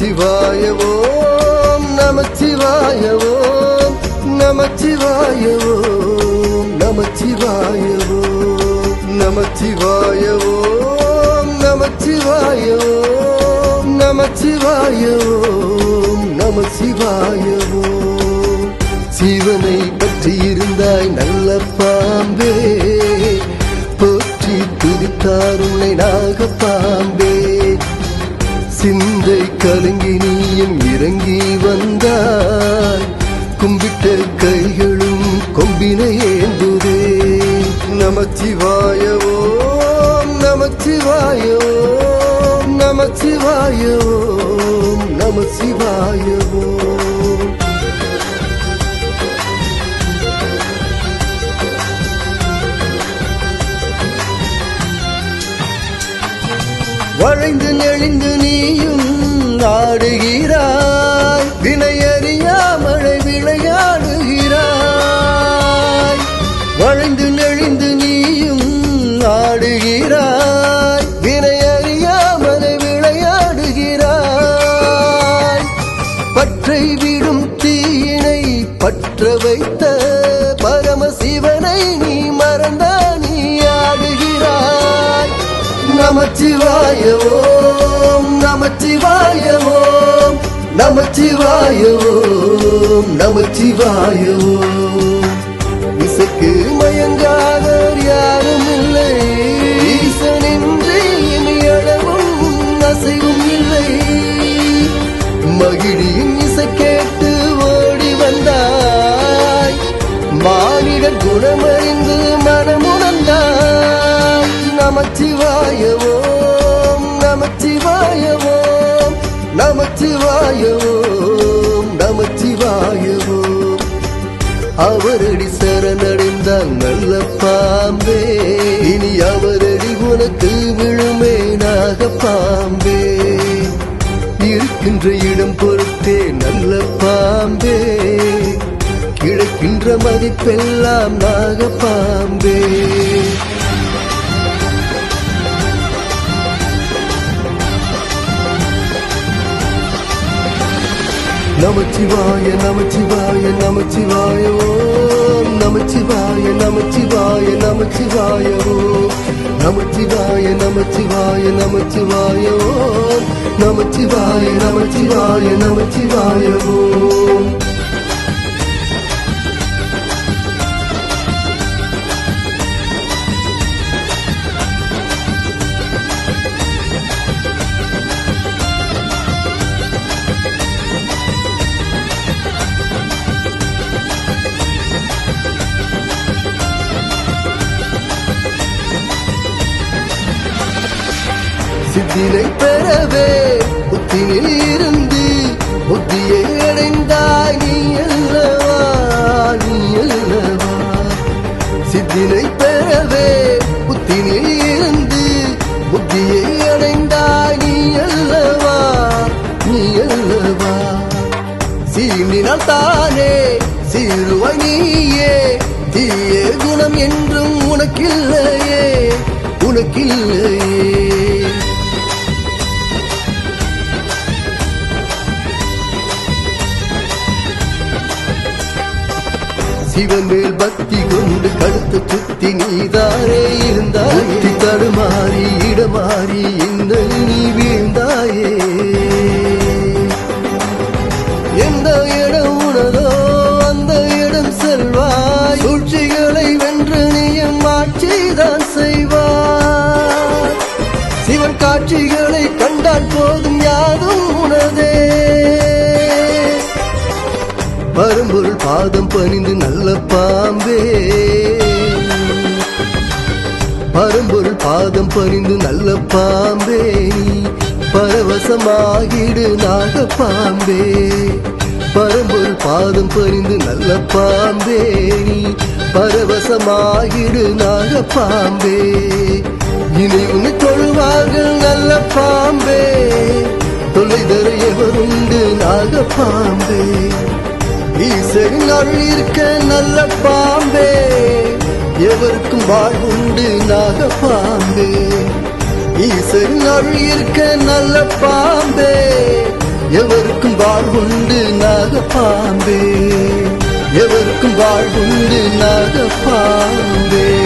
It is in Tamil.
நமச்சிவாய ஓம் நமச்சிவாய ஓம் நமச்சிவாய ஓம் நமச்சிவாய ஓம் நமச்சிவாய ஓம் நமச்சிவாய ஓம் நமச்சிவாய ஓம் நமசிவாய ஓம். சிவனை பற்றி இருந்தாய் நல்ல பாம்பே, போற்றி துதித்தார் உன்னை நாகப்பாம்பே. சிந்தை கலங்கி நீயும் இறங்கி வந்தாய், கும்பிட்ட கைகளும் கொம்பினை ஏந்துதே. நமச்சிவாய ஓம் நமச்சிவாய ஓம் நமச்சிவாய ஓம் நமசிவாய ஓம். வளைந்து நெளிந்து நீயும் ஆடுகிறாய், வினையறியாமலை விளையாடுகிறாய். வளைந்து நெளிந்து நீயும் ஆடுகிறாய், வினையறியாமலை விளையாடுகிறாய். பற்றை விடும் தீயினை பற்ற வைத்த பரமசிவனை நீ மறந்த நீ ஆடுகிறாய். நமச்சிவாய ஓம் நமச்சிவாய ஓம் நமச்சிவாய ஓம் நமச்சிவாய ஓம். இசைக்கு மயங்காதவர் யாரும் இல்லை, ஈசனின்றி இனியளவும் அசைவும் இல்லை. மகிழியின் இசை கேட்டு ஓடி வந்தாய், மானிடர் குணமறிந்து மனமுணர்ந்தாய். நமச்சிவாய ஓம் நமச்சிவாய ஓம் நமச்சிவாய ஓம் நமச்சிவாய ஓம். அவரடி சரணடைந்தால் நல்ல பாம்பே, இனி அவரடி உனக்கு விழுமே நாகப்பாம்பே. இருக்கின்ற இடம் பொறுத்தே நல்ல பாம்பே, கிடைக்கின்ற மதிப்பெல்லாம் நாகப்பாம்பே. நமச்சிவாய நமச்சிவாய நமச்சிவாய ஓம் நமச்சிவாய நமச்சிவாய நமச்சிவாய ஓம் நமச்சிவாய நமச்சிவாய நமச்சிவாய ஓம் நமச்சிவாய நமச்சிவாய நமச்சிவாய ஓம். சித்தினை பெறவே புத்தினில் இருந்து புத்தியை அடைந்தாய் நீ அல்லவா நீ அல்லவா. சித்தினை பெறவே புத்தினில் இருந்து புத்தியை அடைந்தாய் நீ அல்லவா நீ அல்லவா. சீண்டினால் தானே சீருவாய் நீயே, தீய குணம் என்றும் உனக்கில்லையே உனக்கில்லையே. சிவன் மேல் பக்தி கொண்டு கடுத்த சுத்தி நீதாரே இருந்தாய், தடுமாறி இடமாறி இந்த நீ வீழ்ந்தாயே. எந்த இடம் உனதோ அந்த இடம் செல்வாய், சூழ்ச்சிகளை வென்று நீயும் ஆட்சிதான் செய்வாய். சிவன் காட்சிகளை கண்டால் போதும் யாதும் உனதே. பரம்பொருள் பாதம் பணிந்து நல்ல பாம்பே, பரம்பொருள் பாதம் பணிந்து நல்ல பாம்பே. பரவசமாகிடு நாகப்பாம்பே, பரம்பொருள் பாதம் பணிந்து நல்ல பாம்பே. பரவசமாகிடு நாகப்பாம்பே. இனி உன்னை தொழுவார்கள் நல்ல பாம்பே, தொல்லை தர எவருண்டு நாகப்பாம்பே. ஈசரின் அருள் இருக்க நல்ல பாம்பே, எவருக்கும் வாழ்வுண்டு நாகப்பாம்பே. ஈசரின் அருள் இருக்க நல்ல பாம்பே, வாழ்வுண்டு நாகப்பாம்பே, எவருக்கும் வாழ்வுண்டு நாகப்பாம்பே.